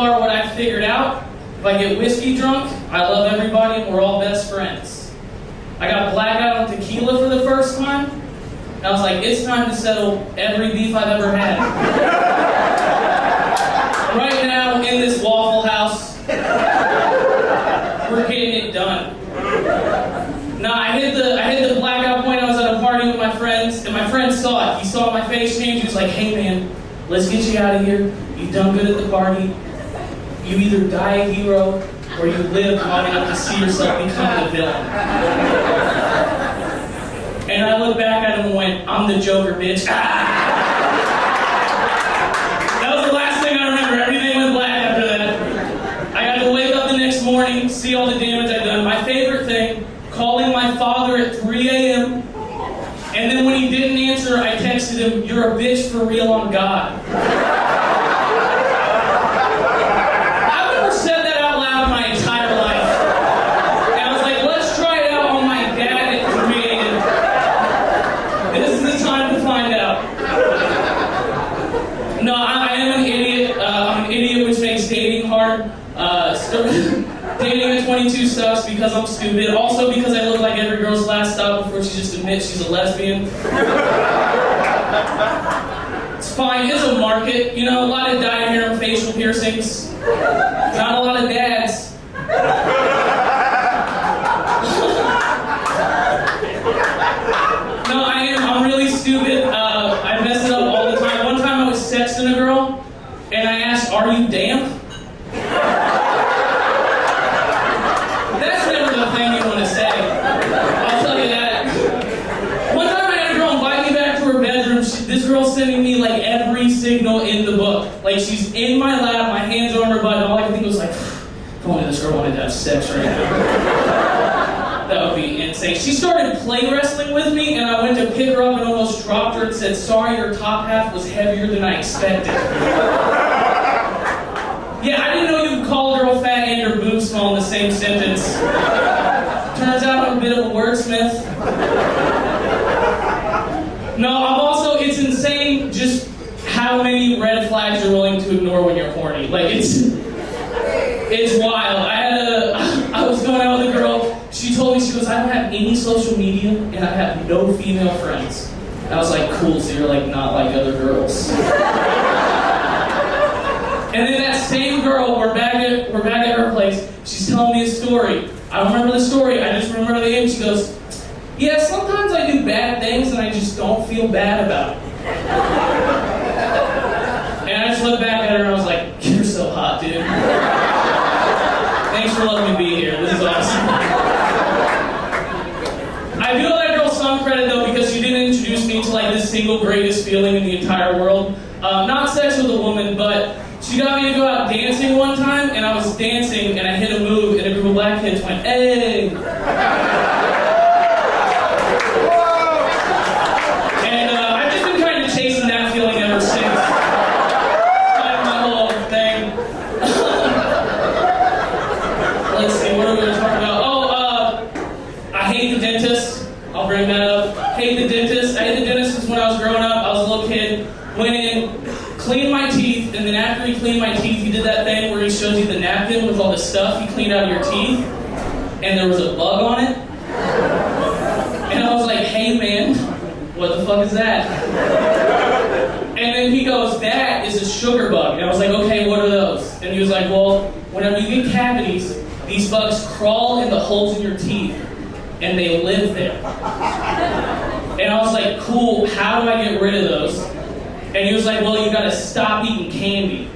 far, what I figured out, if I get whiskey drunk, I love everybody and we're all best friends. I got blackout on tequila for the first time, and I was like, it's time to settle every beef I've ever had. Right now, in this Waffle House, we're getting it done. Now, I hit the blackout point. I was at a party with my friends, and my friend saw it. He saw my face change. He was like, hey man, let's get you out of here. You've done good at the party. You either die a hero, or you live long enough to see yourself become the villain. And I looked back at him and went, I'm the Joker, bitch. That was the last thing I remember. Everything went black after that. I got to wake up the next morning, see all the damage I'd done. My favorite thing, calling my father at 3 a.m. And then when he didn't answer, I texted him, you're a bitch for real on God. I've never said that out loud my entire life. And I was like, let's try it out on my dad at 3 a.m. This is the time to find out. No, I am an idiot. I'm an idiot, which makes dating hard. Dating at 22 sucks because I'm stupid. Also because I look like every girl's last stop before she just admits she's a lesbian. It's fine, it's a market. You know, a lot of dyed hair and facial piercings. Not a lot of dads. No, I'm really stupid. I mess it up all the time. One time I was sexting a girl, and I asked, are you damp? That's never the thing you want to say. I'll tell you that. One time I had a girl invite me back to her bedroom. This girl's sending me like every signal in the book. Like she's in my lap, my hands are on her butt, and all I could think was like, if only this girl wanted to have sex right now. That would be insane. She started play wrestling with me, and I went to pick her up and almost dropped her and said, sorry, your top half was heavier than I expected. Yeah, I didn't know you could call a girl fat and her boobs small in the same sentence. Turns out I'm a bit of a wordsmith. No, it's insane just how many red flags you're willing to ignore when you're horny. Like, it's wild. I was going out with a girl, she told me, she goes, I don't have any social media, and I have no female friends. And I was like, cool, so you're like not like other girls. And then that same girl, we're back at her place, she's telling me a story. I don't remember the story, I just remember the end. She goes, yeah, sometimes I do bad things and I just don't feel bad about it. And I just looked back at her and I was like, you're so hot, dude. Thanks for letting me be here, this is awesome. I do owe that girl some credit though, because she didn't introduce me to like the single greatest feeling in the entire world. Not sex with a woman, but she got me to go out dancing one time, and I was dancing, and I hit a move, and a group of black kids went, hey! And I've just been kind of chasing that feeling ever since. Kind of my whole thing. Let's see, what are we going to talk about? I hate the dentist. I'll bring that up. Hate the dentist. I hate the dentist since when I was growing up. I was a little kid. Went in, cleaned my teeth, and then after he cleaned my teeth, he did that thing where he shows you the napkin with all the stuff he cleaned out of your teeth, and there was a bug on it. And I was like, hey man, what the fuck is that? And then he goes, that is a sugar bug. And I was like, okay, what are those? And he was like, well, whenever you get cavities, these bugs crawl in the holes in your teeth, and they live there. And I was like, cool, how do I get rid of those? And he was like, well, you gotta stop eating candy.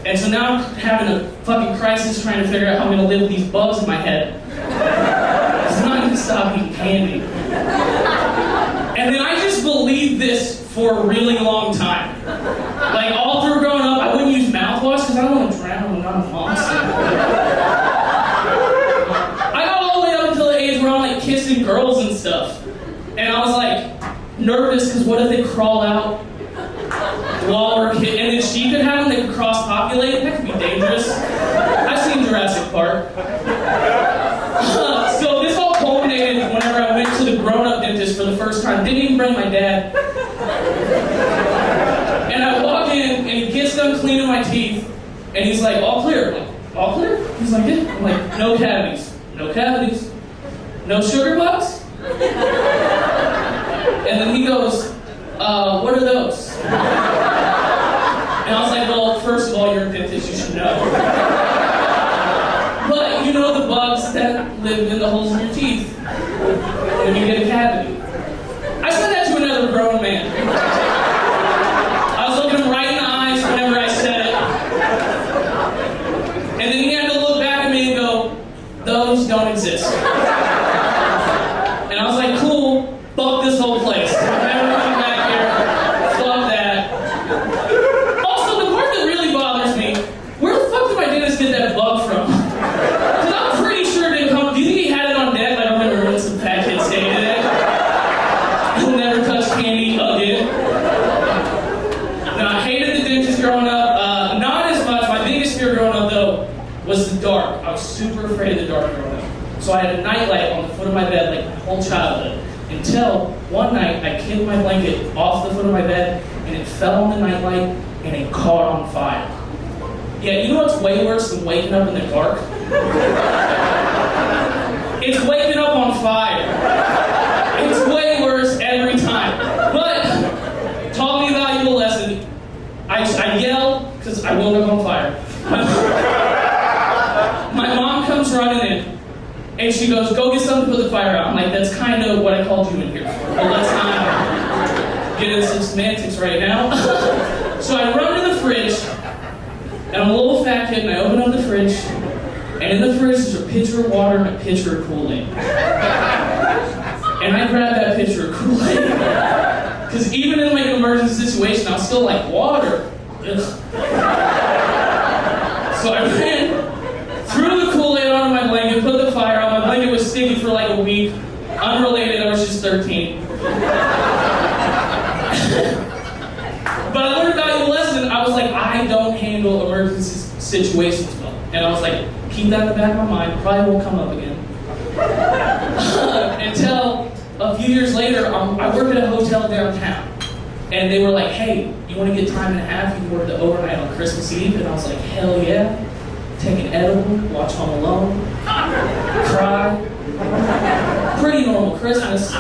And so now I'm having a fucking crisis trying to figure out how I'm gonna live with these bugs in my head. Because I'm not gonna stop eating candy. And then I just believed this for a really long time. Like all through growing up, I wouldn't use mouthwash because I don't want to drown. I'm not a monster. I got all the way up until the age where I'm like kissing girls and stuff. And I was like nervous because what if they crawl out? While we're kidding, and then she could have them, they could cross-populate. That could be dangerous. I've seen Jurassic Park. So this all culminated whenever I went to the grown-up dentist for the first time. Didn't even bring my dad. And I walk in, and he gets done cleaning my teeth, And he's like, all clear. I'm like, all clear? He's like, yeah. I'm like, no cavities. No cavities. No sugar bugs? And then he goes, what are those? And I was like, well, first of all, you're a dentist, you should know. But you know the bugs that live in the holes in your teeth when you get a cavity. I said that to another grown man. I was looking him right in the eyes whenever I said it. And then he had to look back at me and go, those don't exist. And I was like, cool, fuck this whole place. I'm never coming back here. Fuck that. Also, the part that really bothers me, where the fuck did my dentist get that bug from? Because I'm pretty sure it didn't come. Do you think he had it on deck? Like, I'm gonna ruin some fat kid stay today. He'll never touch candy again. No, I hated the dentist growing up. Not as much. My biggest fear growing up, though, was the dark. I was super afraid of the dark growing up. So I had a nightlight on the foot of my bed like my whole childhood. Until one night I kicked my blanket off the foot of my bed and it fell on the nightlight and it caught on fire. Yeah, you know what's way worse than waking up in the dark? It's waking up on fire. It's way worse every time. But taught me a valuable lesson. I yelled because I woke up on fire. My mom comes running in. And she goes, go get something to put the fire out. I'm like, that's kind of what I called you in here for. But let's not get into some semantics right now. So I run to the fridge, and I'm a little fat kid, and I open up the fridge, and in the fridge there's a pitcher of water and a pitcher of Kool-Aid. And I grab that pitcher of Kool-Aid. Because even in like an emergency situation, I was still like, water? Ugh. So I ran, threw the Kool-Aid onto my blanket, put the fire out. My blanket was sticky for like a week. Unrelated, I was just 13. But I learned a valuable lesson. I was like, I don't handle emergency situations well. And I was like, keep that in the back of my mind. Probably won't come up again. Until a few years later, I work at a hotel downtown. And they were like, hey, you want to get time and a half? You can work the overnight on Christmas Eve. And I was like, hell yeah. Take an edible, watch Home Alone, cry. Pretty normal Christmas.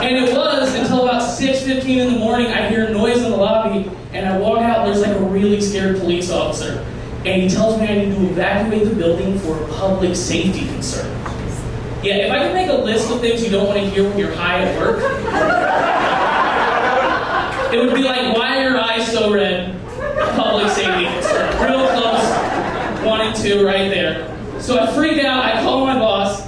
And it was until about 6:15 in the morning, I hear a noise in the lobby, and I walk out, there's like a really scared police officer. And he tells me I need to evacuate the building for a public safety concern. Yeah, if I could make a list of things you don't want to hear when you're high at work, it would be like, why are your eyes so red? Public safety concern. Real close. 1 and 2 right there. So I freak out, I call my boss.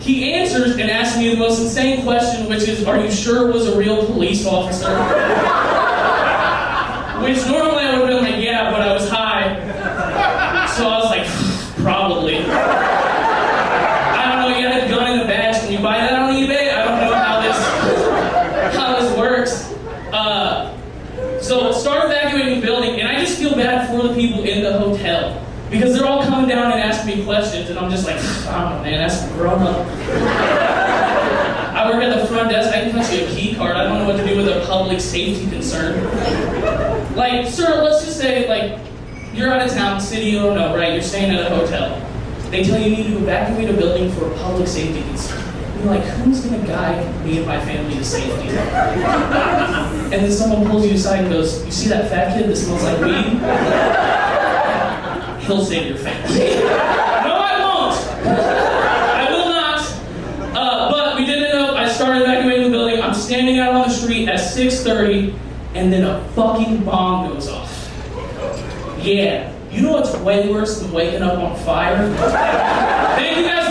He answers and asks me the most insane question, which is, are you sure it was a real police officer? Which normally I would have been like, yeah, but I was high. So I was like, probably. I don't know, you had a gun and a badge. Can you buy that on eBay? I don't know how this works. So start evacuating the building, and I just feel bad for the people in the hotel. Because they're all coming down and asking me questions, and I'm just like, I don't know, man, that's grown up. I work at the front desk, I can touch you a key card, I don't know what to do with a public safety concern. Like, sir, let's just say, like, you're out of town, city you don't know, right? You're staying at a hotel. They tell you need to evacuate a building for a public safety concern. You're like, who's gonna guide me and my family to safety? And then someone pulls you aside and goes, you see that fat kid that smells like weed? He'll save your family. No, I won't. I will not. But we did end up, I started evacuating the building. I'm standing out on the street at 6:30, and then a fucking bomb goes off. Yeah. You know what's way worse than waking up on fire? Thank you guys